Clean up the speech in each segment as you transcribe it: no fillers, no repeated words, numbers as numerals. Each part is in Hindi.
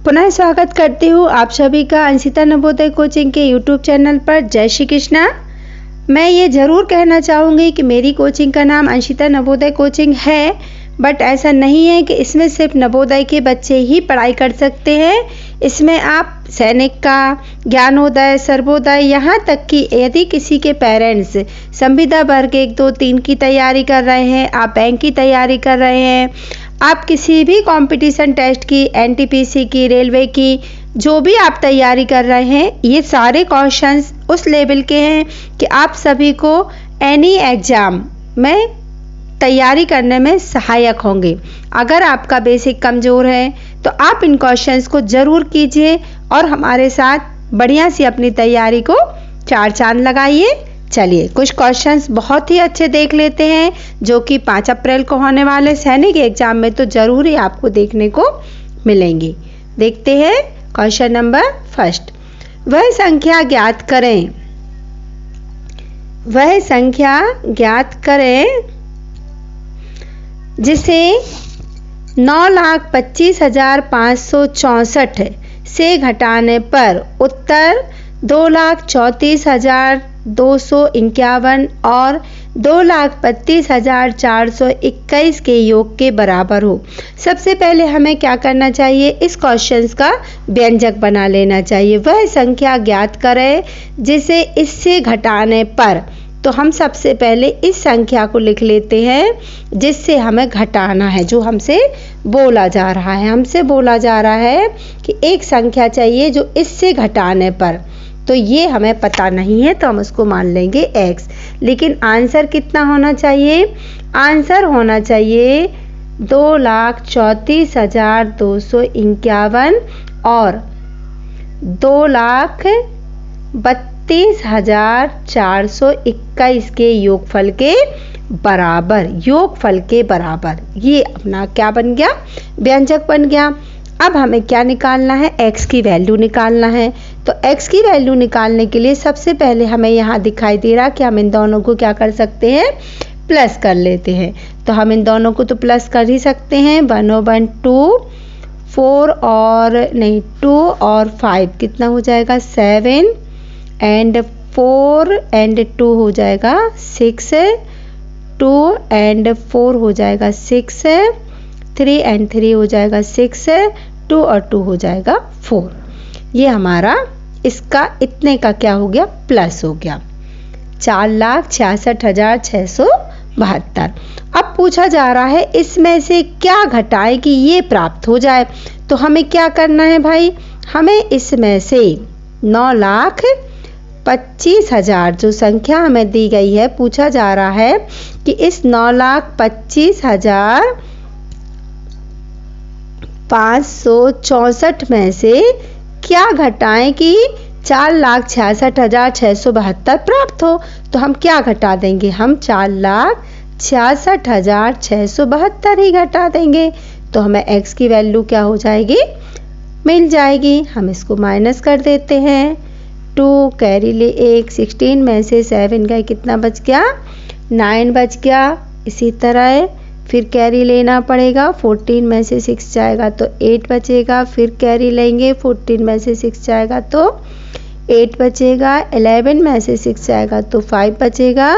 पुनः स्वागत करती हूँ आप सभी का अंशिता नवोदय कोचिंग के यूट्यूब चैनल पर। जय श्री कृष्णा। मैं ये ज़रूर कहना चाहूँगी कि मेरी कोचिंग का नाम अंशिता नवोदय कोचिंग है, बट ऐसा नहीं है कि इसमें सिर्फ नवोदय के बच्चे ही पढ़ाई कर सकते हैं। इसमें आप सैनिक का, ज्ञानोदय, सर्वोदय, यहाँ तक कि यदि किसी के पेरेंट्स संविदा वर्ग 1, 2, 3 की तैयारी कर रहे हैं, आप बैंक की तैयारी कर रहे हैं, आप किसी भी कंपटीशन टेस्ट की, एनटीपीसी की, रेलवे की, जो भी आप तैयारी कर रहे हैं, ये सारे क्वेश्चंस उस लेवल के हैं कि आप सभी को एनी एग्ज़ाम में तैयारी करने में सहायक होंगे। अगर आपका बेसिक कमज़ोर है तो आप इन क्वेश्चंस को ज़रूर कीजिए और हमारे साथ बढ़िया सी अपनी तैयारी को चार चांद लगाइए। चलिए कुछ क्वेश्चंस बहुत ही अच्छे देख लेते हैं जो कि 5 अप्रैल को होने वाले सैनिक एग्जाम में तो ज़रूर ही आपको देखने को मिलेंगे। देखते हैं क्वेश्चन नंबर फर्स्ट। वह संख्या ज्ञात करें, वह संख्या ज्ञात करें जिसे 9,25,564 से घटाने पर उत्तर 2,34,251 और 2,32,421 के योग के बराबर हो। सबसे पहले हमें क्या करना चाहिए, इस क्वेश्चंस का व्यंजक बना लेना चाहिए। वह संख्या ज्ञात करें जिसे इससे घटाने पर, तो हम सबसे पहले इस संख्या को लिख लेते हैं जिससे हमें घटाना है। जो हमसे बोला जा रहा है, हमसे बोला जा रहा है कि एक संख्या चाहिए जो इससे घटाने पर, तो ये हमें पता नहीं है तो हम उसको मान लेंगे x। लेकिन आंसर कितना होना चाहिए, आंसर होना चाहिए 2,34,251 और 2,32,421 के योगफल के बराबर, योगफल के बराबर। ये अपना क्या बन गया, व्यंजक बन गया। अब हमें क्या निकालना है, x की वैल्यू निकालना है। तो x की वैल्यू निकालने के लिए सबसे पहले हमें यहाँ दिखाई दे रहा कि हम इन दोनों को क्या कर सकते हैं, प्लस कर लेते हैं। तो हम इन दोनों को तो प्लस कर ही सकते हैं। 1/2 4 और नहीं 2 और 5 कितना हो जाएगा 7 एंड 4 एंड 2 हो जाएगा 6, 2 एंड 4 हो जाएगा 6, 3 एंड 3 हो जाएगा 6, 2 और 2 हो जाएगा 4। ये हमारा इसका इतने का क्या हो गया, प्लस हो गया 4,66,672। अब पूछा जा रहा है इसमें से क्या घटाएं कि ये प्राप्त हो जाए। तो हमें क्या करना है भाई, हमें इसमें से 9,25,000 जो संख्या हमें दी गई है, पूछा जा रहा है कि इस 9,25,564 में से क्या घटाएं कि 4,66,672 प्राप्त हो। तो हम क्या घटा देंगे, हम 4,66,672 ही घटा देंगे। तो हमें x की वैल्यू क्या हो जाएगी, मिल जाएगी। हम इसको माइनस कर देते हैं। 2 कैरी ले 1, 16 में से 7 गए, कितना बच गया 9 बच गया। इसी तरह फिर कैरी लेना पड़ेगा, 14 में से 6 जाएगा तो 8 बचेगा। फिर कैरी लेंगे, 14 में से 6 जाएगा तो 8 बचेगा। 11 में से 6 जाएगा तो 5 बचेगा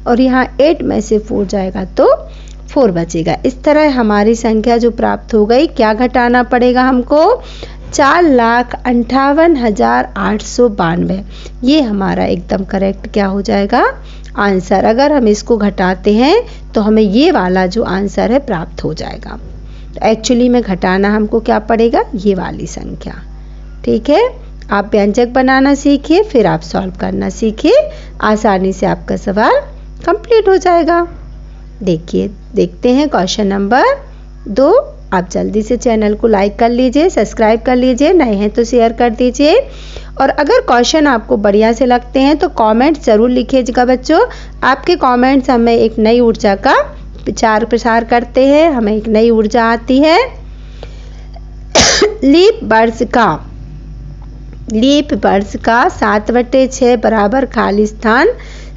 और यहाँ 8 में से 4 जाएगा तो 4 बचेगा। इस तरह हमारी संख्या जो प्राप्त हो गई, क्या घटाना पड़ेगा हमको, 4,58,892। ये हमारा एकदम करेक्ट क्या हो जाएगा आंसर। अगर हम इसको घटाते हैं तो हमें ये वाला जो आंसर है प्राप्त हो जाएगा। तो एक्चुअली में घटाना हमको क्या पड़ेगा, ये वाली संख्या। ठीक है, आप व्यंजक बनाना सीखिए, फिर आप सॉल्व करना सीखिए, आसानी से आपका सवाल कंप्लीट हो जाएगा। देखिए, देखते हैं क्वेश्चन नंबर 2। आप जल्दी से चैनल को लाइक कर लीजिए, सब्सक्राइब कर लीजिए, नए हैं तो शेयर कर दीजिए। और अगर क्वेश्चन आपको बढ़िया से लगते हैं तो कमेंट ज़रूर लिखिएगा बच्चों। आपके कमेंट्स हमें एक नई ऊर्जा का प्रचार प्रसार करते हैं, हमें एक नई ऊर्जा आती है। लीप वर्ष का 7/6 बराबर खाली स्थान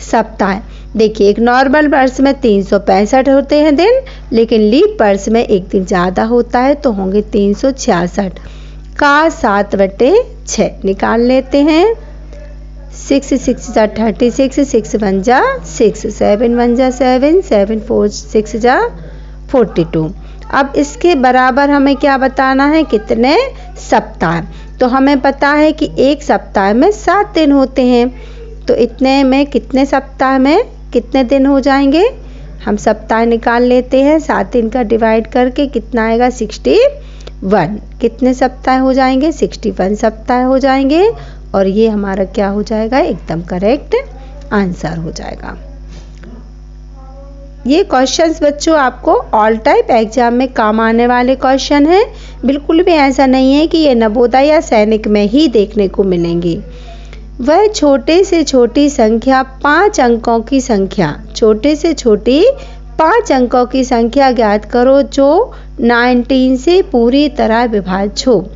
सप्ताह। देखिए, एक नॉर्मल वर्ष में 365 होते हैं दिन, लेकिन लीप वर्ष में एक दिन ज़्यादा होता है तो होंगे 366। का 7/6 निकाल लेते हैं। 6 6 जा 36, 6 1 जा 6, 7 1 जा 7, 7 4 6 जा 42। अब इसके बराबर हमें क्या बताना है, कितने सप्ताह। तो हमें पता है कि एक सप्ताह में 7 दिन होते हैं, तो इतने में कितने सप्ताह में कितने दिन हो जाएंगे, हम सप्ताह निकाल लेते हैं। 7 दिन का डिवाइड करके कितना आएगा, 61। कितने सप्ताह हो जाएंगे, 61 सप्ताह हो जाएंगे। और ये हमारा क्या हो जाएगा, एकदम करेक्ट आंसर हो जाएगा। ये क्वेश्चंस बच्चों आपको ऑल टाइप एग्जाम में काम आने वाले क्वेश्चन हैं। बिल्कुल भी ऐसा नहीं है कि ये नवोदय या सैनिक में ही देखने को मिलेंगी। वह छोटे से छोटी संख्या 5 अंकों की संख्या, छोटे से छोटी 5 अंकों की संख्या ज्ञात करो जो 19 से पूरी तरह विभाज्य हो।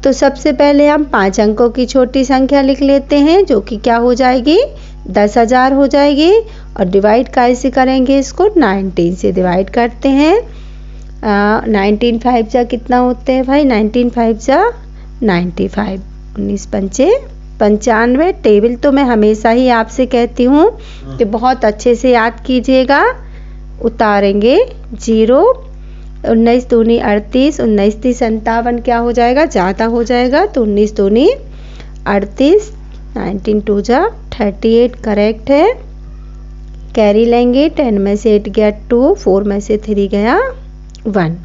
तो सबसे पहले हम 5 अंकों की छोटी संख्या लिख लेते हैं, जो कि क्या हो जाएगी, 10,000 हो जाएगी। और डिवाइड कैसे करेंगे, इसको 19 से डिवाइड करते हैं। 19 5 जा कितना होते हैं भाई, 19 5 जा 95, 19 पंचे 95। टेबल तो मैं हमेशा ही आपसे कहती हूँ कि बहुत अच्छे से याद कीजिएगा। उतारेंगे 0, 19 दूनी 38, 19 तीस 57 क्या हो जाएगा, ज़्यादा हो जाएगा, तो 19 दूनी 38, 19 2 जा 38 करेक्ट है। कैरी लेंगे, 10 में से 8 गया 2, 4 में से 3 गया 1।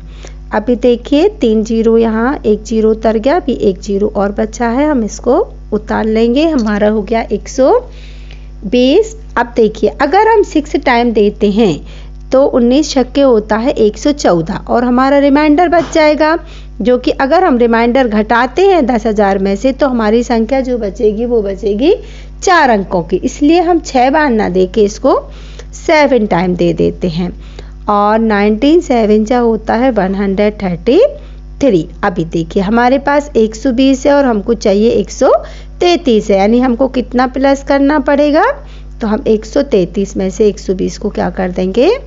अभी देखिए 3 0 यहाँ, 1 0 उतर गया, अभी 1 0 और बचा है, हम इसको उतार लेंगे, हमारा हो गया 120। अब देखिए अगर हम 6 टाइम देते हैं तो 19 छक्के होता है 114 और हमारा रिमाइंडर बच जाएगा, जो कि अगर हम रिमाइंडर घटाते हैं 10,000 में से तो हमारी संख्या जो बचेगी वो बचेगी 4 अंकों की। इसलिए हम 6 बार ना दे के इसको 7 टाइम दे देते हैं। और 19 7 जा होता है 133। अभी देखिए हमारे पास 120 है और हमको चाहिए 133 है, यानी हमको कितना प्लस करना पड़ेगा, तो हम 133 में से 120 को क्या कर देंगे,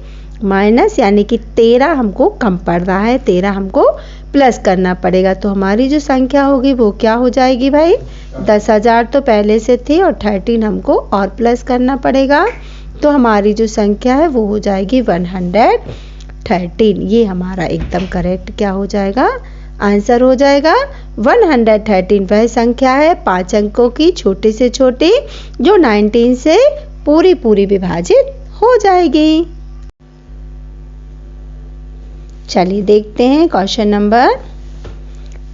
माइनस, यानी कि 13 हमको कम पड़ रहा है, 13 हमको प्लस करना पड़ेगा। तो हमारी जो संख्या होगी वो क्या हो जाएगी भाई, 10,000 तो पहले से थी और 13 हमको और प्लस करना पड़ेगा, तो हमारी जो संख्या है वो हो जाएगी 113। ये हमारा एकदम करेक्ट क्या हो जाएगा, आंसर हो जाएगा 113। वह संख्या है 5 अंकों की, छोटे से छोटी, जो 19 से पूरी विभाजित हो जाएगी। चलिए देखते हैं क्वेश्चन नंबर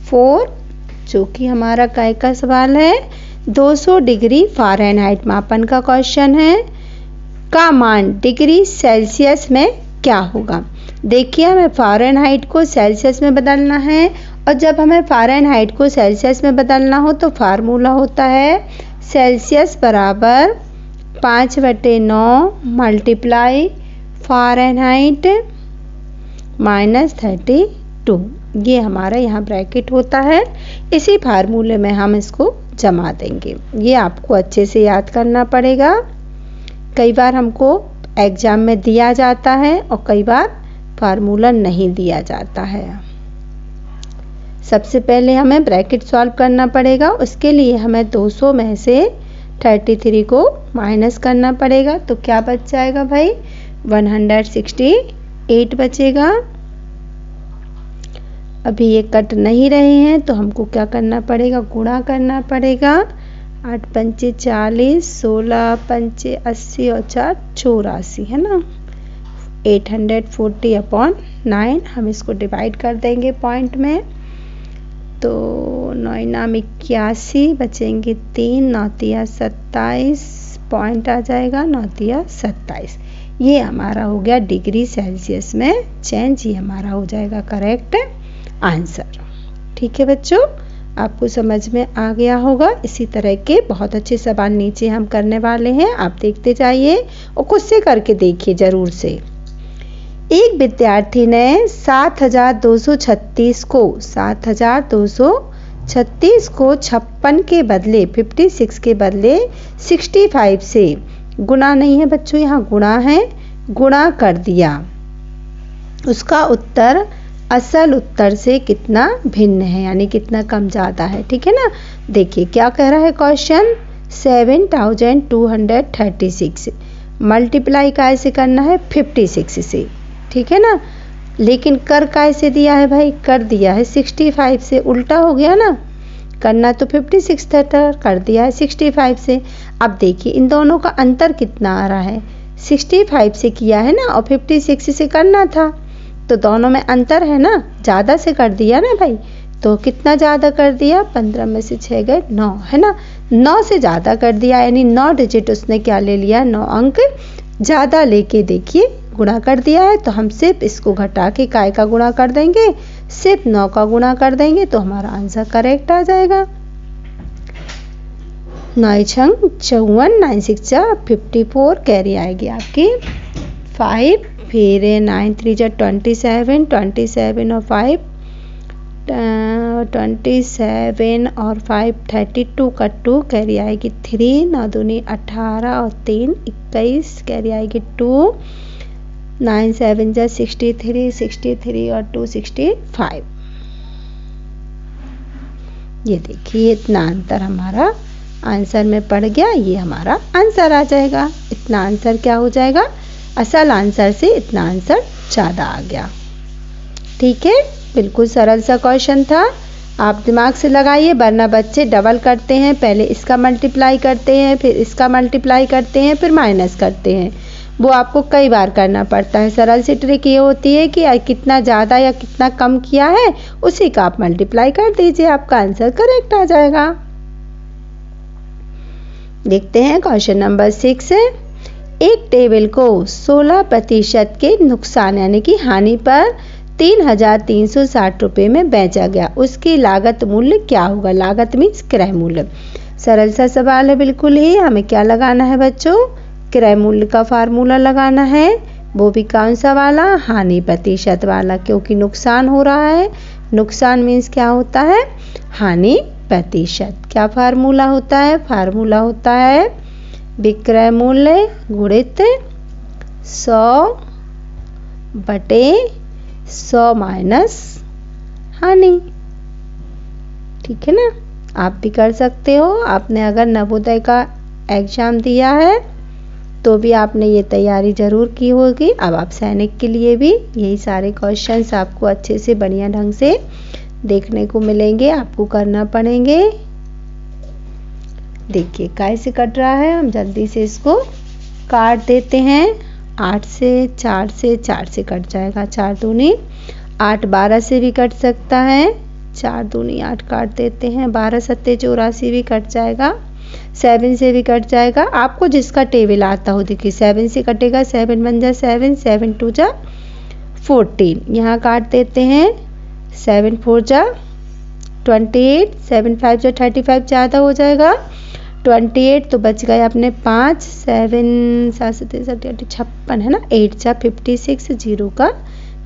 4, जो कि हमारा काय का सवाल है। 200 डिग्री फ़ारेनहाइट मापन का क्वेश्चन है, का मान डिग्री सेल्सियस में क्या होगा। देखिए हमें फ़ारेनहाइट को सेल्सियस में बदलना है, और जब हमें फ़ारेनहाइट को सेल्सियस में बदलना हो तो फार्मूला होता है सेल्सियस बराबर 5/9 मल्टीप्लाई फ़ारेनहाइट -32। ये हमारा यहाँ ब्रैकेट होता है, इसी फार्मूले में हम इसको जमा देंगे। ये आपको अच्छे से याद करना पड़ेगा। कई बार हमको एग्ज़ाम में दिया जाता है और कई बार फार्मूला नहीं दिया जाता है। सबसे पहले हमें ब्रैकेट सॉल्व करना पड़ेगा, उसके लिए हमें 200 में से 33 को माइनस करना पड़ेगा, तो क्या बच जाएगा भाई, 168 बचेगा। अभी ये कट नहीं रहे हैं तो हमको क्या करना पड़ेगा, गुणा करना पड़ेगा। 8 पंचे 40, 16 पंचे 80 और 4 84 है ना, 840/9। हम इसको डिवाइड कर देंगे पॉइंट में, तो 9 नाम 81 बचेंगे 3, 9 तिया 27 पॉइंट आ जाएगा, 9 तिया 27। ये हमारा हो गया डिग्री सेल्सियस में चेंज, ये हमारा हो जाएगा करेक्ट आंसर। ठीक है बच्चों, आपको समझ में आ गया होगा। इसी तरह के बहुत अच्छे सवाल नीचे हम करने वाले हैं, आप देखते जाइए और खुद से करके देखिए ज़रूर से। एक विद्यार्थी ने 7,236 को 56 के बदले 56 के बदले 65 से गुणा नहीं है बच्चों, यहाँ गुणा है, गुणा कर दिया। उसका उत्तर असल उत्तर से कितना भिन्न है, यानी कितना कम ज़्यादा है। ठीक है ना। देखिए क्या कह रहा है क्वेश्चन, 7236 मल्टीप्लाई कैसे करना है 56 से। ठीक है ना। लेकिन कर कैसे दिया है भाई, कर दिया है 65 से, उल्टा हो गया ना, करना तो 56 था, कर दिया है 65 से। अब देखिए इन दोनों का अंतर कितना आ रहा है, 65 से किया है ना और 56 से करना था, तो दोनों में अंतर है ना, ज़्यादा से कर दिया ना भाई। तो कितना ज़्यादा कर दिया, 15 में से 6 गए 9, है ना, 9 से ज़्यादा कर दिया, यानी 9 डिजिट उसने क्या ले लिया, 9 अंक ज़्यादा लेके देखिए गुणा कर दिया है। तो हम सिर्फ इसको घटा के काय का गुणा कर देंगे, सिर्फ 9 का गुणा कर देंगे तो हमारा आंसर करेक्ट आ जाएगा। 9 छंग 54, 9 6 54, कैरी आएगी आपकी 5, फिर 9 3 27, 27 और 5 27 और 5 32 का 2, कैरी आएगी 3, 9 दूनी 18 और 3 21, कैरी आएगी 2, 9 7 जा 63, 63 और 2 65। ये देखिए इतना अंतर हमारा आंसर में पड़ गया, ये हमारा आंसर आ जाएगा। इतना आंसर क्या हो जाएगा, असल आंसर से इतना आंसर ज़्यादा आ गया। ठीक है, बिल्कुल सरल सा क्वेश्चन था, आप दिमाग से लगाइए, वरना बच्चे डबल करते हैं, पहले इसका मल्टीप्लाई करते हैं, फिर इसका मल्टीप्लाई करते हैं, फिर माइनस करते हैं, वो आपको कई बार करना पड़ता है। सरल सी ट्रिक ये होती है कि कितना ज़्यादा या कितना कम किया है उसी का आप मल्टीप्लाई कर दीजिए, आपका आंसर करेक्ट आ जाएगा। देखते हैं क्वेश्चन नंबर 6 है, एक टेबल को 16% के नुकसान यानी कि हानि पर 3,360 रुपये में बेचा गया, उसकी लागत मूल्य क्या होगा। लागत मीन्स क्रय मूल्य। सरल सा सवाल है बिल्कुल ही, हमें क्या लगाना है बच्चों, क्रय मूल्य का फार्मूला लगाना है, वो भी कौन सा वाला, हानि प्रतिशत वाला, क्योंकि नुकसान हो रहा है। नुकसान मीन्स क्या होता है, हानि प्रतिशत। क्या फार्मूला होता है, फार्मूला होता है विक्रय मूल्य गुणित 100 बटे 100 माइनस हानि। ठीक है ना, आप भी कर सकते हो। आपने अगर नवोदय का एग्ज़ाम दिया है तो भी आपने ये तैयारी ज़रूर की होगी। अब आप सैनिक के लिए भी यही सारे क्वेश्चंस आपको अच्छे से बढ़िया ढंग से देखने को मिलेंगे, आपको करना पड़ेंगे। देखिए कैसे कट रहा है, हम जल्दी से इसको काट देते हैं। 8 से 4 से 4 से कट जाएगा, 4 दूनी 8, 12 से भी कट सकता है, 4 दूनी 8 काट देते हैं, 12 सत्ते 84 भी कट जाएगा, 7 से भी कट जाएगा। आपको जिसका टेबल आता हो, देखिए 7 से कटेगा, 7 1 जा 7, 7 2 जा 14, यहाँ काट देते हैं, 7 4 जा 28, 7 5 जा 35 ज़्यादा हो जाएगा, 28 तो बच गए अपने 5, 7 7 7 56 है ना, 8 जा 56, 0 का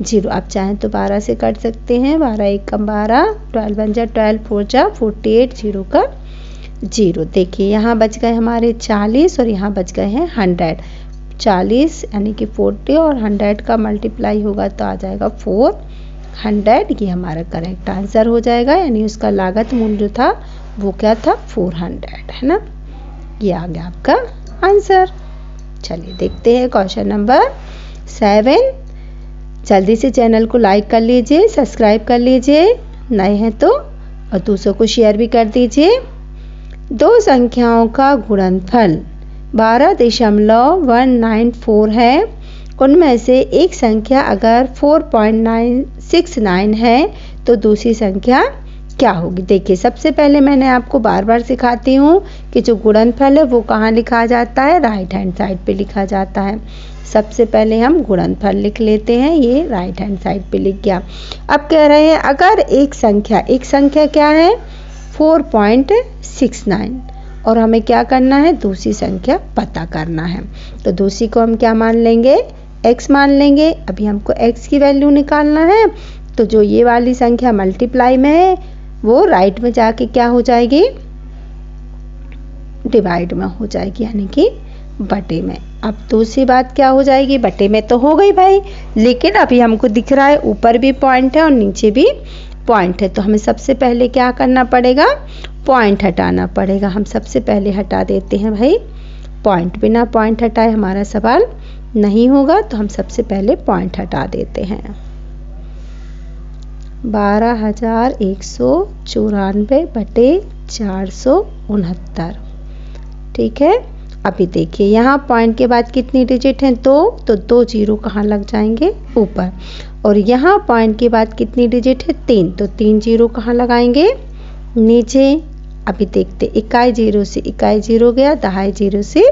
0। आप चाहें तो 12 से कट सकते हैं, 12 1 कम 12, 12 1 जा 12, 4 जा 48, 0 का 0। देखिए यहाँ बच गए हमारे 40 और यहाँ बच गए हैं 100। 40 यानी कि 40 और 100 का मल्टीप्लाई होगा तो आ जाएगा 400। ये हमारा करेक्ट आंसर हो जाएगा, यानी उसका लागत मूल्य जो था वो क्या था, 400, है ना। ये आ गया आपका आंसर। चलिए देखते हैं क्वेश्चन नंबर 7। जल्दी से चैनल को लाइक कर लीजिए, सब्सक्राइब कर लीजिए नए हैं तो, और दूसरों को शेयर भी कर दीजिए। दो संख्याओं का गुणनफल 12.194 है, उनमें से एक संख्या अगर 4.969 है तो दूसरी संख्या क्या होगी। देखिए सबसे पहले मैंने आपको बार बार सिखाती हूँ कि जो गुणनफल है वो कहाँ लिखा जाता है, राइट हैंड साइड पे लिखा जाता है। सबसे पहले हम गुणनफल लिख लेते हैं, ये राइट हैंड साइड पे लिख गया। अब कह रहे हैं अगर एक संख्या क्या है 4.69 और हमें क्या करना है, दूसरी संख्या पता करना है। तो दूसरी को हम क्या मान लेंगे, x मान लेंगे। अभी हमको x की वैल्यू निकालना है, तो जो ये वाली संख्या मल्टीप्लाई में है वो राइट में जाके क्या हो जाएगी, डिवाइड में हो जाएगी, यानी कि बटे में। अब दूसरी बात क्या हो जाएगी, बटे में तो हो गई भाई, लेकिन अभी हमको दिख रहा है ऊपर भी पॉइंट है और नीचे भी पॉइंट है, तो हमें सबसे पहले क्या करना पड़ेगा, पॉइंट हटाना पड़ेगा। हम सबसे पहले हटा देते हैं भाई पॉइंट, बिना पॉइंट हटाए हमारा सवाल नहीं होगा, तो हम सबसे पहले पॉइंट हटा देते हैं। 12,194 बटे 469, ठीक है। अभी देखिए यहाँ पॉइंट के बाद कितनी डिजिट हैं, 2, तो 2 जीरो कहाँ लग जाएंगे, ऊपर। और यहाँ पॉइंट के बाद कितनी डिजिट है, 3, तो 3 जीरो कहाँ लगाएंगे, नीचे। अभी देखते, इकाई जीरो से इकाई जीरो गया, दहाई जीरो से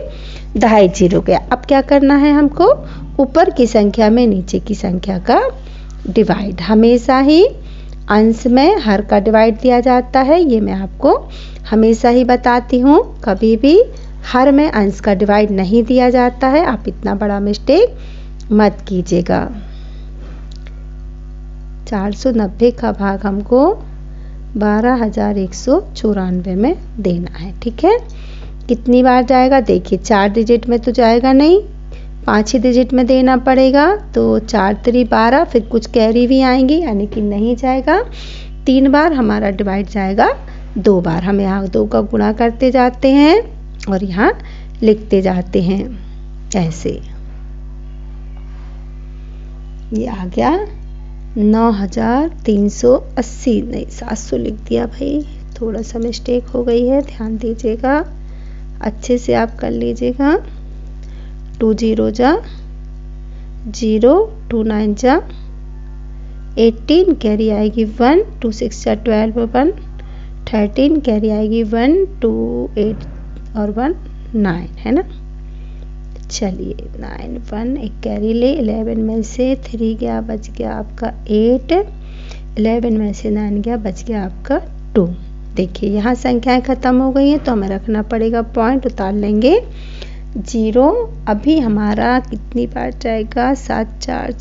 दहाई जीरो गया। अब क्या करना है हमको, ऊपर की संख्या में नीचे की संख्या का डिवाइड। हमेशा ही अंश में हर का डिवाइड दिया जाता है, ये मैं आपको हमेशा ही बताती हूँ। कभी भी हर में अंश का डिवाइड नहीं दिया जाता है, आप इतना बड़ा मिस्टेक मत कीजिएगा। 490 का भाग हमको 12,194 में देना है, ठीक है। कितनी बार जाएगा, देखिए 4 डिजिट में तो जाएगा नहीं, 5 ही डिजिट में देना पड़ेगा, तो 4 3 12, फिर कुछ कैरी भी आएंगी, यानी कि नहीं जाएगा। 3 बार हमारा डिवाइड जाएगा, 2 बार। हम यहाँ 2 का गुणा करते जाते हैं और यहाँ लिखते जाते हैं ऐसे। ये आ गया 9,380, नहीं 700 लिख दिया भाई, थोड़ा सा मिस्टेक हो गई है, ध्यान दीजिएगा, अच्छे से आप कर लीजिएगा। 2 जीरो जा 0, 2 9 जा 18, कैरी आएगी 1, 2 6 जा 12, 1 13, कैरी आएगी 1, 2 8 और 1 9, है ना। चलिए 9 1 एक कैरी ले, 11 में से 3 गया, बच गया आपका 8, 11 में से 9 गया, बच गया आपका 2। देखिए यहाँ संख्याएं खत्म हो गई हैं, तो हमें रखना पड़ेगा पॉइंट, उतार लेंगे 0। अभी हमारा कितनी बार जाएगा, 7 4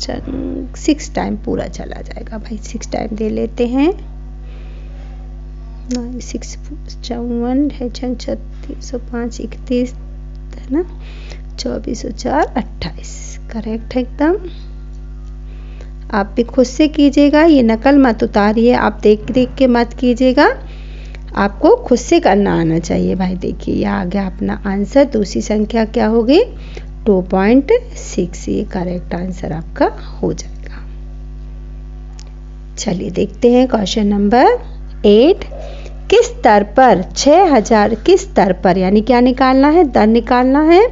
6 टाइम पूरा चला जाएगा भाई, 6 टाइम दे लेते हैं। 9 6 54 है 36 5 31, है ना, 24 4 28, करेक्ट है एकदम। आप भी खुद से कीजिएगा, ये नकल मत उतारिए, आप देख देख के मत कीजिएगा, आपको खुद से करना आना चाहिए भाई। देखिए ये आ गया अपना आंसर, दूसरी संख्या क्या होगी, 2.6, ये करेक्ट आंसर आपका हो जाएगा। चलिए देखते हैं क्वेश्चन नंबर 8। किस स्तर पर 6,000, किस स्तर पर यानी क्या निकालना है, दर निकालना है।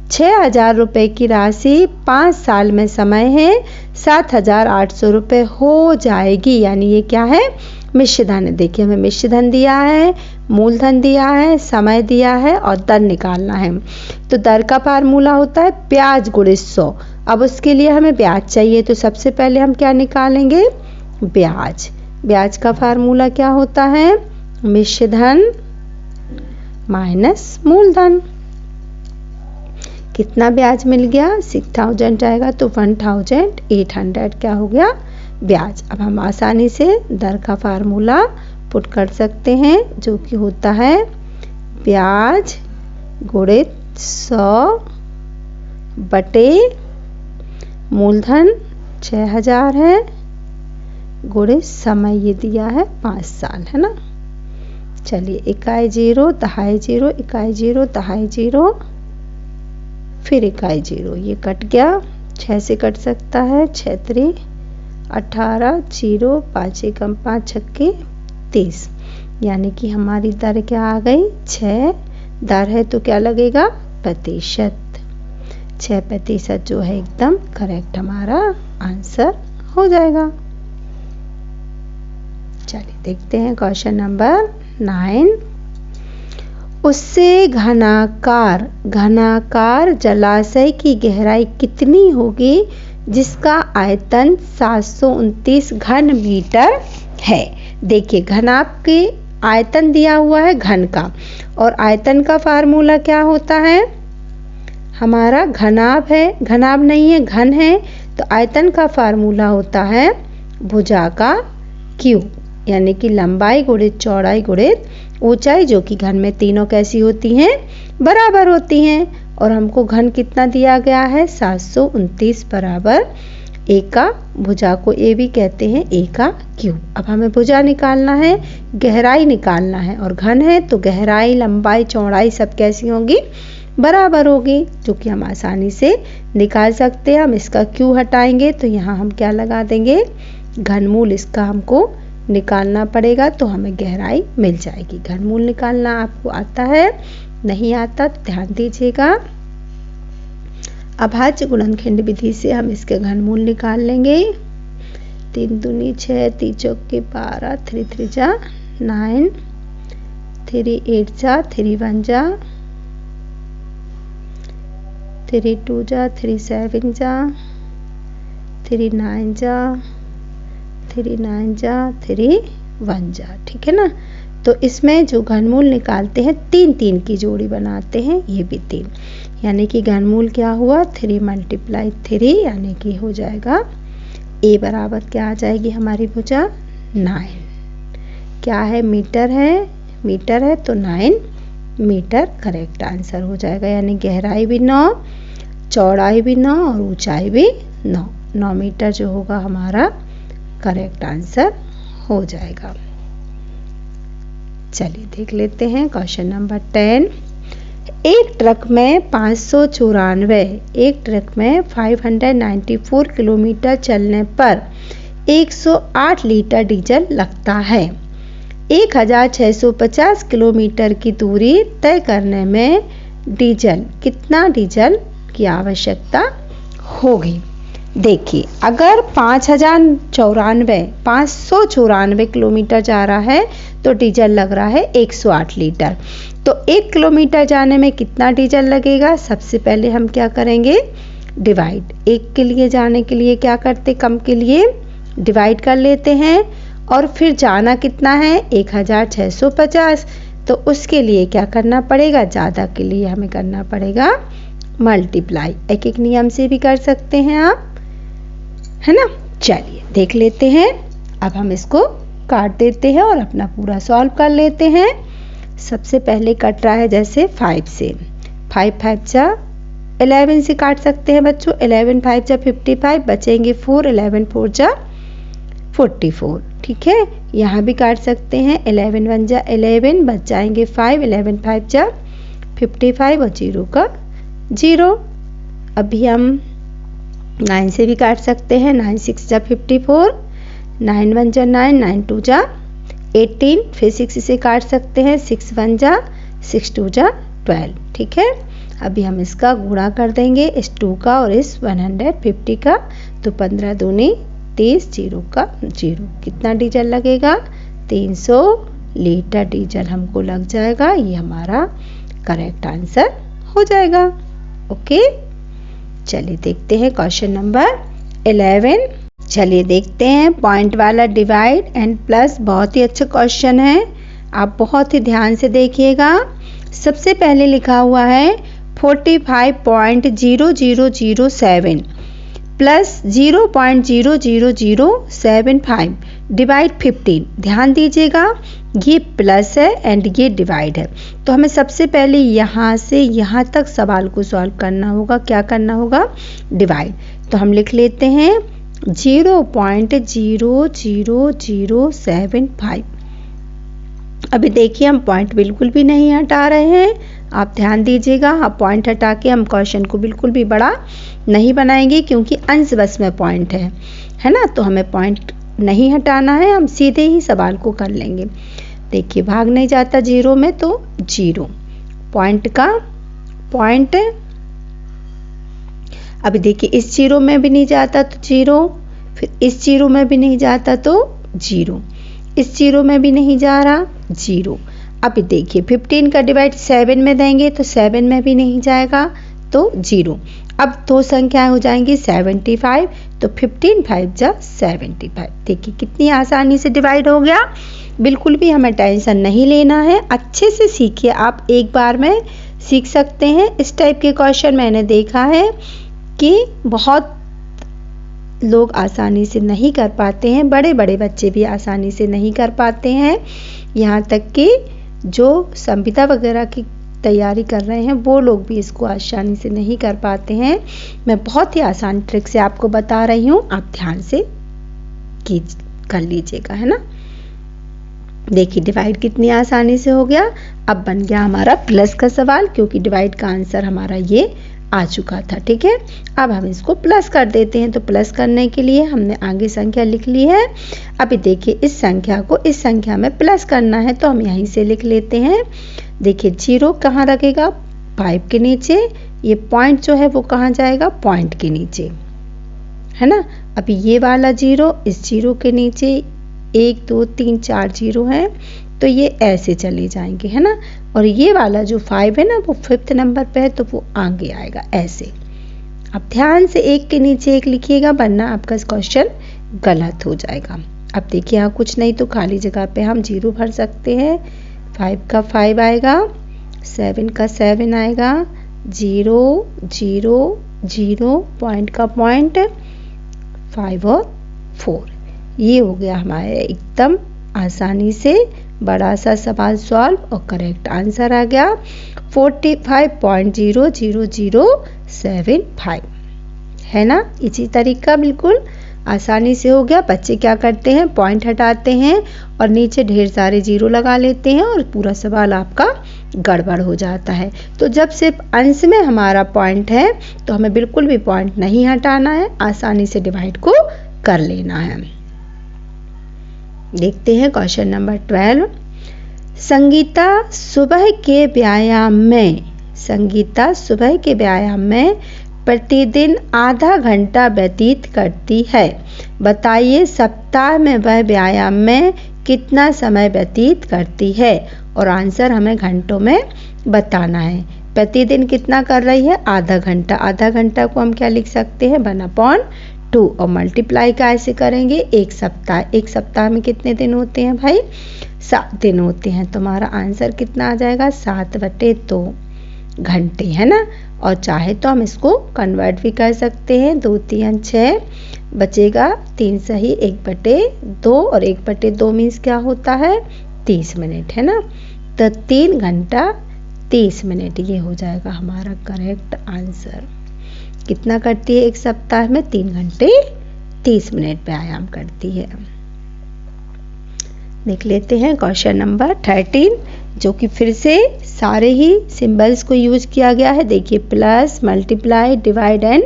6,000 रुपये की राशि 5 साल में समय है 7,800 रुपये हो जाएगी, यानी ये क्या है, मिश्र धन है। देखिए हमें मिश्र धन दिया है, मूलधन दिया है, समय दिया है और दर निकालना है। तो दर का फार्मूला होता है ब्याज गुणित 100। अब उसके लिए हमें ब्याज चाहिए, तो सबसे पहले हम क्या निकालेंगे, ब्याज। ब्याज का फार्मूला क्या होता है, मिश्र धन माइनस मूलधन। कितना ब्याज मिल गया, 6,000 जाएगा तो 1,800 क्या हो गया, ब्याज। अब हम आसानी से दर का फार्मूला पुट कर सकते हैं, जो कि होता है ब्याज गुणित 100 बटे मूलधन 6,000 है गुणित समय ये दिया है 5 साल, है ना। चलिए इकाई 0 दहाई 0, इकाई 0 दहाई 0, फिर इकाई 0, ये कट गया, 6 से कट सकता है, 6 3 18, 0 5 एकम 5 छक्के 30, यानी कि हमारी दर क्या आ गई, 6। दर है तो क्या लगेगा, प्रतिशत। 6% जो है एकदम करेक्ट हमारा आंसर हो जाएगा। चलिए देखते हैं क्वेश्चन नंबर 9। उससे घनाकार जलाशय की गहराई कितनी होगी जिसका आयतन 729 घन मीटर है। देखिए घनाभ के आयतन दिया हुआ है घन का, और आयतन का फार्मूला क्या होता है, हमारा घनाभ है, घनाभ नहीं है घन है, तो आयतन का फार्मूला होता है भुजा का क्यू, यानी कि लंबाई गुणित चौड़ाई गुणित ऊंचाई, जो कि घन में तीनों कैसी होती हैं, बराबर होती हैं। और हमको घन कितना दिया गया है 729 बराबर ए का भुजा को ए भी कहते हैं ए का क्यूब। अब हमें भुजा निकालना है, गहराई निकालना है और घन है तो गहराई लंबाई चौड़ाई सब कैसी होगी बराबर होगी, जो कि हम आसानी से निकाल सकते हैं। हम इसका क्यू हटाएंगे तो यहाँ हम क्या लगा देंगे घनमूल इसका हमको निकालना पड़ेगा तो हमें गहराई मिल जाएगी। घनमूल निकालना आपको आता है, नहीं आता तो ध्यान दीजिएगा। अभाज्य गुणनखंड विधि से हम इसके घनमूल निकाल लेंगे। 3 दूनी 6, 3 चौके 12, 3 त्रिजा 9, 3 8 जा, 3 1 जा, 3 2 जा, 3 7 जा, 3 9 जा, 3 9 जा, 3 1 जा, ठीक है ना। तो इसमें जो घनमूल निकालते हैं 3 3 की जोड़ी बनाते हैं, ये भी 3, यानी कि घनमूल क्या हुआ 3 × 3 यानी कि हो जाएगा ए बराबर क्या आ जाएगी हमारी भुजा 9। क्या है मीटर है तो 9 मीटर करेक्ट आंसर हो जाएगा, यानी गहराई भी 9, चौड़ाई भी 9 और ऊंचाई भी 9 मीटर जो होगा हमारा करेक्ट आंसर हो जाएगा। चलिए देख लेते हैं क्वेश्चन नंबर 10। एक ट्रक में 594 किलोमीटर चलने पर 108 लीटर डीजल लगता है। 1650 किलोमीटर की दूरी तय करने में कितना डीजल की आवश्यकता होगी। देखिए अगर 594 किलोमीटर जा रहा है तो डीजल लग रहा है 108 लीटर। तो 1 किलोमीटर जाने में कितना डीजल लगेगा, सबसे पहले हम क्या करेंगे डिवाइड। 1 के लिए जाने के लिए क्या करते, कम के लिए डिवाइड कर लेते हैं और फिर जाना कितना है 1650, तो उसके लिए क्या करना पड़ेगा, ज़्यादा के लिए हमें करना पड़ेगा मल्टीप्लाई। एक एक नियम से भी कर सकते हैं आप, है ना। चलिए देख लेते हैं। अब हम इसको काट देते हैं और अपना पूरा सॉल्व कर लेते हैं। सबसे पहले कट रहा है जैसे 5 से, 5 5 जा 11 से काट सकते हैं बच्चों, 11 5 जा 55, बचेंगे 4, 11 4 जा 44, ठीक है। यहाँ भी काट सकते हैं, 11 1 जा 11, बच जाएंगे 5, 11 5 जा 55 और 0 का 0। अभी हम 9 से भी काट सकते हैं, 9 6 जा 54, 9 1 जा 9, 9 2 जा 18, फिर 6 से काट सकते हैं, 6 1 जा 6 2 जा 12, ठीक है। अभी हम इसका गुणा कर देंगे इस 2 का और इस 150 का, तो 15 दूनी 30, 0 का 0। कितना डीजल लगेगा 300 लीटर डीजल हमको लग जाएगा, ये हमारा करेक्ट आंसर हो जाएगा। ओके, चलिए देखते हैं क्वेश्चन नंबर 11। चलिए देखते हैं पॉइंट वाला डिवाइड एंड प्लस, बहुत ही अच्छा क्वेश्चन है, आप बहुत ही ध्यान से देखिएगा। सबसे पहले लिखा हुआ है 45.0007 प्लस 0.00075 डिवाइड 15। ध्यान दीजिएगा ये प्लस है एंड ये डिवाइड है, तो हमें सबसे पहले यहाँ से यहाँ तक सवाल को सॉल्व करना होगा। क्या करना होगा, डिवाइड। तो हम लिख लेते हैं 0.00075। अभी देखिए हम पॉइंट बिल्कुल भी नहीं हटा रहे हैं, आप ध्यान दीजिएगा। आप पॉइंट हटा के हम क्वेश्चन को बिल्कुल भी बड़ा नहीं बनाएंगे, क्योंकि अंश बस में पॉइंट है ना, तो हमें पॉइंट नहीं हटाना है, हम सीधे ही सवाल को कर लेंगे। देखिए भाग नहीं जाता 0 में, तो 0 पॉइंट का पॉइंट। अभी देखिए इस 0 में भी नहीं जाता तो 0, फिर इस 0 में भी नहीं जाता तो 0, इस 0 में भी नहीं जा रहा 0। अभी देखिए 15 का डिवाइड 7 में देंगे तो 7 में भी नहीं जाएगा तो 0। अब दो संख्याएं हो जाएंगी 75, तो 15 5 जा 75। देखिए कितनी आसानी से डिवाइड हो गया, बिल्कुल भी हमें टेंशन नहीं लेना है। अच्छे से सीखिए, आप एक बार में सीख सकते हैं। इस टाइप के क्वेश्चन मैंने देखा है कि बहुत लोग आसानी से नहीं कर पाते हैं, बड़े बड़े बच्चे भी आसानी से नहीं कर पाते हैं। यहाँ तक कि जो संविदा वगैरह की तैयारी कर रहे हैं वो लोग भी इसको आसानी से नहीं कर पाते हैं। मैं बहुत ही आसान ट्रिक से आपको बता रही हूँ, आप ध्यान से कर लीजिएगा, है ना। देखिए डिवाइड कितनी आसानी से हो गया। अब बन गया हमारा प्लस का सवाल, क्योंकि डिवाइड का आंसर हमारा ये आ चुका था। ठीक है, अब हम इसको प्लस कर देते हैं। तो प्लस करने के लिए हमने आगे संख्या लिख ली है। अभी देखिए इस संख्या को इस संख्या में प्लस करना है, तो हम यहीं से लिख लेते हैं। देखिए 0 कहाँ रखेगा, 5 के नीचे। ये पॉइंट जो है वो कहाँ जाएगा, पॉइंट के नीचे, है ना। अभी ये वाला 0 इस 0 के नीचे, 1 2 3 4 0 है, तो ये ऐसे चले जाएंगे, है ना। और ये वाला जो 5 है ना वो 5th नंबर पे है, तो वो आगे आएगा ऐसे। अब ध्यान से एक के नीचे एक लिखिएगा, वरना आपका क्वेश्चन गलत हो जाएगा। अब देखिए यहाँ कुछ नहीं, तो खाली जगह पे हम 0 भर सकते हैं। 5 का 5 आएगा, 7 का 7 आएगा, 0 0 0 पॉइंट का पॉइंट, 5 और 4। ये हो गया हमारे एकदम आसानी से बड़ा सा सवाल सॉल्व और करेक्ट आंसर आ गया 45.00075, है ना। इसी तरीका बिल्कुल आसानी से हो गया। बच्चे क्या करते हैं, पॉइंट हटाते हैं और नीचे ढेर सारे 0 लगा लेते हैं और पूरा सवाल आपका गड़बड़ हो जाता है। तो जब सिर्फ अंश में हमारा पॉइंट है तो हमें बिल्कुल भी पॉइंट नहीं हटाना है, आसानी से डिवाइड को कर लेना है। देखते हैं क्वेश्चन नंबर 12। संगीता सुबह के व्यायाम में प्रतिदिन आधा घंटा व्यतीत करती है। बताइए सप्ताह में वह व्यायाम में कितना समय व्यतीत करती है। और आंसर हमें घंटों में बताना है। प्रतिदिन कितना कर रही है, आधा घंटा। आधा घंटा को हम क्या लिख सकते हैं, 1/2। और मल्टीप्लाई कैसे करेंगे, एक सप्ताह में कितने दिन होते हैं भाई, 7 दिन होते हैं। तो हमारा आंसर कितना आ जाएगा, 7/2 घंटे, है ना। और चाहे तो हम इसको कन्वर्ट भी कर सकते हैं, 2 3 6 बचेगा 3 सही 1/2 और 1/2 मीन्स क्या होता है, 30 मिनट, है ना। तो 3 घंटा 30 मिनट ये हो जाएगा हमारा करेक्ट आंसर। कितना करती है एक सप्ताह में, 3 घंटे 30 मिनट व्यायाम करती है। देख लेते हैं क्वेश्चन नंबर 13, जो कि फिर से सारे ही सिंबल्स को यूज किया गया है। देखिए plus, multiply, divide and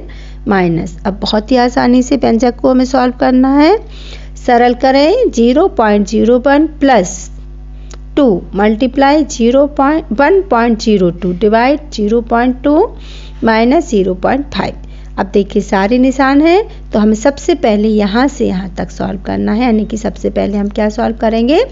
minus. अब बहुत ही आसानी से व्यंजक को हमें सॉल्व करना है। सरल करें, 0.01 प्लस 2 मल्टीप्लाई 1.02 डिवाइड 0.2 माइनस 0.5। अब देखिए सारे निशान हैं, तो हमें सबसे पहले यहाँ से यहाँ तक सॉल्व करना है। यानी कि सबसे पहले हम क्या सॉल्व करेंगे,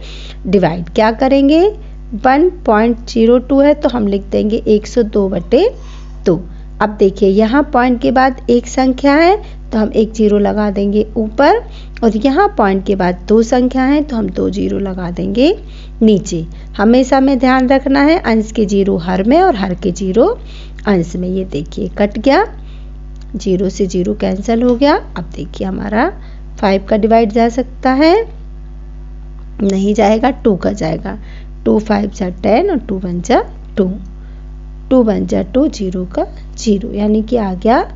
डिवाइड। क्या करेंगे, 1.02 है तो हम लिख देंगे 102/2। अब देखिए यहाँ पॉइंट के बाद एक संख्या है तो हम एक 0 लगा देंगे ऊपर, और यहाँ पॉइंट के बाद 2 संख्या है तो हम 2 0 लगा देंगे नीचे। हमेशा में ध्यान रखना है, अंश के 0 हर में और हर के 0 अंश में। ये देखिए कट गया, 0 से 0 कैंसिल हो गया। अब देखिए हमारा 5 का डिवाइड जा सकता है, नहीं जाएगा, 2 का जाएगा। 2 5 जा 10 और 2 1 जा 2, 2 1 जा 2, 0 का 0, यानी कि आ गया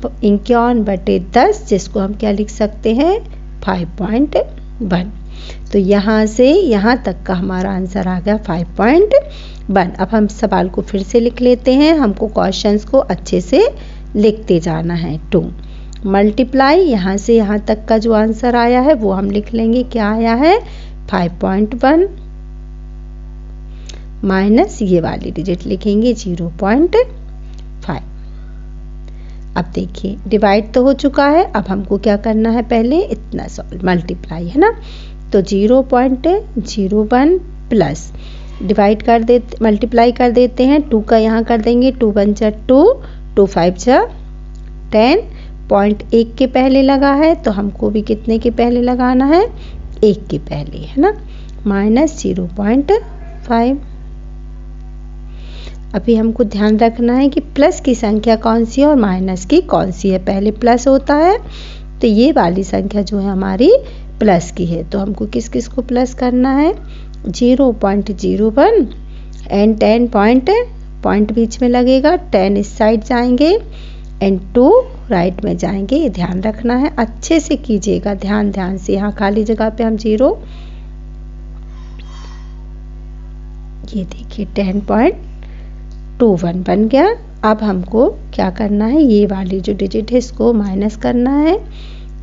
51/10, जिसको हम क्या लिख सकते हैं, 5.1। तो यहाँ से यहाँ तक का हमारा आंसर आ गया 5.1। अब हम सवाल को फिर से लिख लेते हैं। हमको क्वेश्चंस को अच्छे से लिखते जाना है। 2 मल्टीप्लाई, यहाँ से यहाँ तक का जो आंसर आया है वो हम लिख लेंगे, क्या आया है 5.1, माइनस ये वाली डिजिट लिखेंगे 0.5। अब देखिए डिवाइड तो हो चुका है, अब हमको क्या करना है, पहले इतना सॉल्व, मल्टीप्लाई, है ना। तो 0.01 प्लस डिवाइड कर देते, मल्टीप्लाई कर देते हैं। 2 का यहाँ कर देंगे, 2 1 जा 2, 2 5 जा 10, पॉइंट 1 के पहले लगा है तो हमको भी कितने के पहले लगाना है, 1 के पहले, है ना, माइनस 0.5। अभी हमको ध्यान रखना है कि प्लस की संख्या कौन सी है और माइनस की कौन सी है। पहले प्लस होता है तो ये वाली संख्या जो है हमारी प्लस की है, तो हमको किस किस को प्लस करना है, 0.01 एंड 10.5 पॉइंट बीच में लगेगा, 10 इस साइड जाएंगे एंड 2 राइट में जाएंगे। ये ध्यान रखना है, अच्छे से कीजिएगा, ध्यान से। यहाँ खाली जगह पे हम 0, ये देखिए 10.21 बन गया। अब हमको क्या करना है, ये वाली जो डिजिट है इसको माइनस करना है,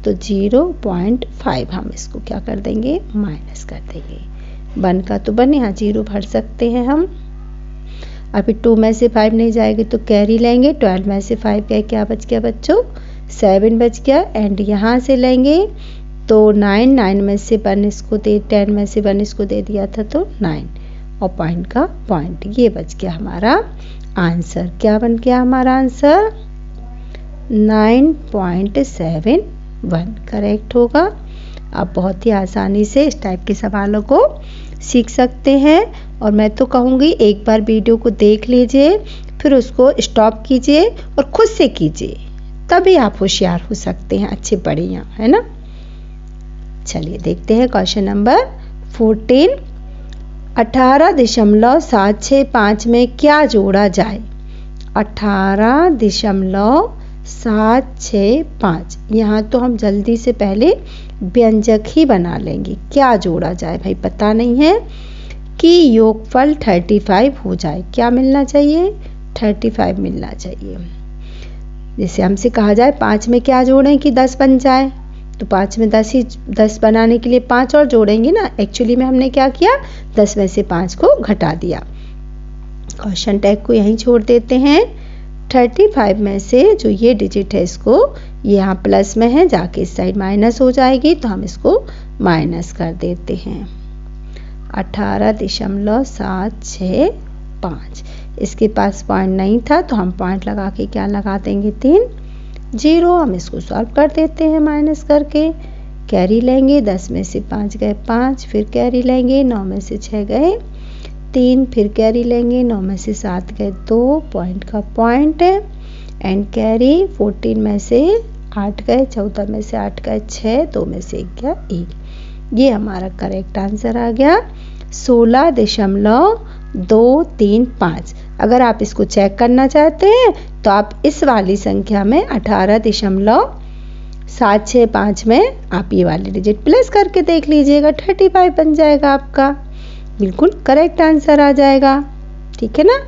तो 0.5 हम इसको क्या कर देंगे, माइनस कर देंगे। 1 का तो 1, यहाँ 0 भर सकते हैं हम। अभी 2 में से 5 नहीं जाएगी तो कैरी लेंगे, 12 में से 5 गए, क्या बच गया बच्चों, 7 बच गया। एंड यहाँ से लेंगे तो 9 में से 1 इसको दे, 10 में से 1 इसको दे दिया था तो 9, और पॉइंट का पॉइंट, ये बच गया हमारा आंसर। क्या बन गया हमारा आंसर, 9.71 करेक्ट होगा। आप बहुत ही आसानी से इस टाइप के सवालों को सीख सकते हैं। और मैं तो कहूँगी एक बार वीडियो को देख लीजिए, फिर उसको स्टॉप कीजिए और खुद से कीजिए, तभी आप होशियार हो सकते हैं, अच्छे बढ़िया, है ना। चलिए देखते हैं क्वेश्चन नंबर 14। 18.765 में क्या जोड़ा जाए। 18.765, यहाँ तो हम जल्दी से पहले व्यंजक ही बना लेंगे। क्या जोड़ा जाए भाई, पता नहीं है कि योगफल 35 हो जाए। क्या मिलना चाहिए, 35 मिलना चाहिए। जैसे हमसे कहा जाए 5 में क्या जोड़ें कि 10 बन जाए, तो 5 में 10 बनाने के लिए 5 और जोड़ेंगे ना। एक्चुअली में हमने क्या किया, 10 में से 5 को घटा दिया। क्वेश्चन टैग को यहीं छोड़ देते हैं। 35 में से जो ये डिजिट है इसको, ये यहाँ प्लस में है, जाके इस साइड माइनस हो जाएगी, तो हम इसको माइनस कर देते हैं। 18.765, इसके पास पॉइंट नहीं था तो हम पॉइंट लगा के क्या लगा देंगे, 3 0। हम इसको सॉल्व कर देते हैं माइनस करके। कैरी लेंगे, 10 में से 5 गए 5, फिर कैरी लेंगे, 9 में से 6 गए 3, फिर कैरी लेंगे, 9 में से 7 गए 2, पॉइंट का पॉइंट है। एंड कैरी 14 में से 8 गए, 14 में से 8 गए 6, 2 में से 1 गया 1। ये हमारा करेक्ट आंसर आ गया 16.235। अगर आप इसको चेक करना चाहते हैं तो आप इस वाली संख्या में 18.765 में आप ये वाली डिजिट प्लस करके देख लीजिएगा, 35 बन जाएगा आपका, बिल्कुल करेक्ट आंसर आ जाएगा। ठीक है ना।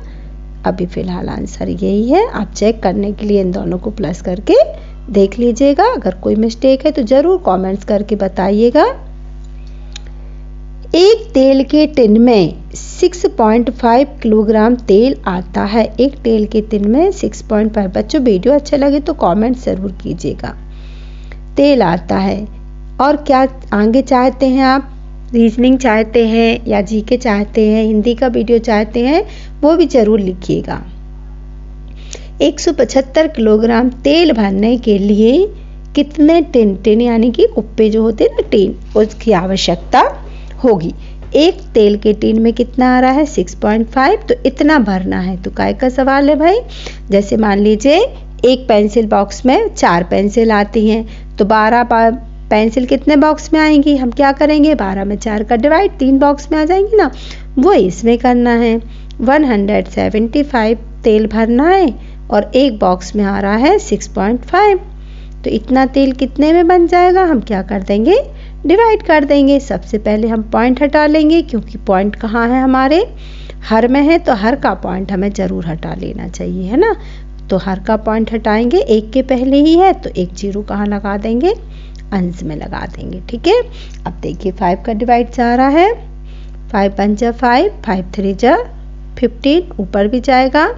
अभी फ़िलहाल आंसर यही है। आप चेक करने के लिए इन दोनों को प्लस करके देख लीजिएगा। अगर कोई मिस्टेक है तो ज़रूर कमेंट्स करके बताइएगा। एक तेल के टिन में 6.5 किलोग्राम तेल आता है। एक तेल के टिन में 6.5। बच्चों वीडियो अच्छा लगे तो कमेंट ज़रूर कीजिएगा। तेल आता है और क्या आगे चाहते हैं आप, रीजनिंग चाहते हैं या जीके चाहते हैं, हिंदी का वीडियो चाहते हैं, वो भी ज़रूर लिखिएगा। 175 किलोग्राम तेल भरने के लिए कितने टिन यानी कि कुप्पे जो होते हैं ना टिन, उसकी आवश्यकता होगी। एक तेल के टिन में कितना आ रहा है 6.5, तो इतना भरना है। तो काय का सवाल है भाई। जैसे मान लीजिए एक पेंसिल बॉक्स में 4 पेंसिल आती हैं, तो 12 पेंसिल कितने बॉक्स में आएंगी, हम क्या करेंगे 12 में 4 का डिवाइड, 3 बॉक्स में आ जाएंगी ना, वो इसमें करना है। 175 तेल भरना है और एक बॉक्स में आ रहा है 6.5, तो इतना तेल कितने में बन जाएगा, हम क्या कर देंगे डिवाइड कर देंगे। सबसे पहले हम पॉइंट हटा लेंगे, क्योंकि पॉइंट कहाँ है हमारे हर में है, तो हर का पॉइंट हमें ज़रूर हटा लेना चाहिए, है ना। तो हर का पॉइंट हटाएंगे, एक के पहले ही है तो एक 0 कहाँ लगा देंगे, अंश में लगा देंगे। ठीक है। अब देखिए 5 का डिवाइड जा रहा है, 5 1 जा 5, 5 3 जा 15, ऊपर भी जाएगा,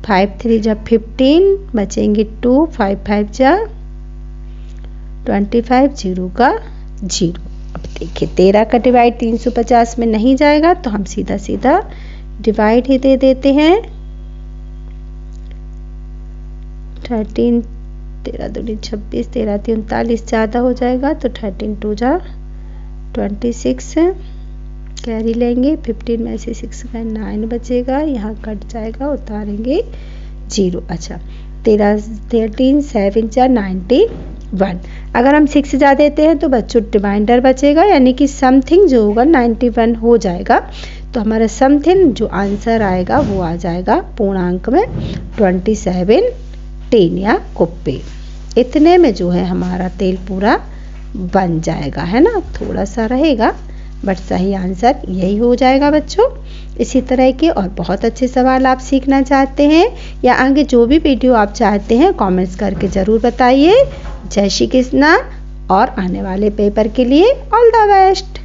5 3 जा 15, बचेंगे 2, 5 5 जा 25, 0 का 0। अब देखिए 13 का डिवाइड 350 में नहीं जाएगा, तो हम सीधा सीधा डिवाइड ही दे देते हैं। 13 13 दूनी 26, 13 3 39 ज़्यादा हो जाएगा, तो 13 2 जा 26, कैरी लेंगे, 15 में से 6 का 9 बचेगा, यहाँ कट जाएगा, उतारेंगे 0। अच्छा 13 7 जा 91। अगर हम 6 जा देते हैं तो बच्चों रिमाइंडर बचेगा, यानी कि समथिंग जो होगा 91 हो जाएगा। तो हमारा समथिंग जो आंसर आएगा वो आ जाएगा पूर्णांक में 27 टीन या कुप्पे। इतने में जो है हमारा तेल पूरा बन जाएगा, है ना। थोड़ा सा रहेगा बट सही आंसर यही हो जाएगा बच्चों। इसी तरह के और बहुत अच्छे सवाल आप सीखना चाहते हैं या आगे जो भी वीडियो आप चाहते हैं कमेंट्स करके ज़रूर बताइए। जय श्री कृष्णा और आने वाले पेपर के लिए ऑल द बेस्ट।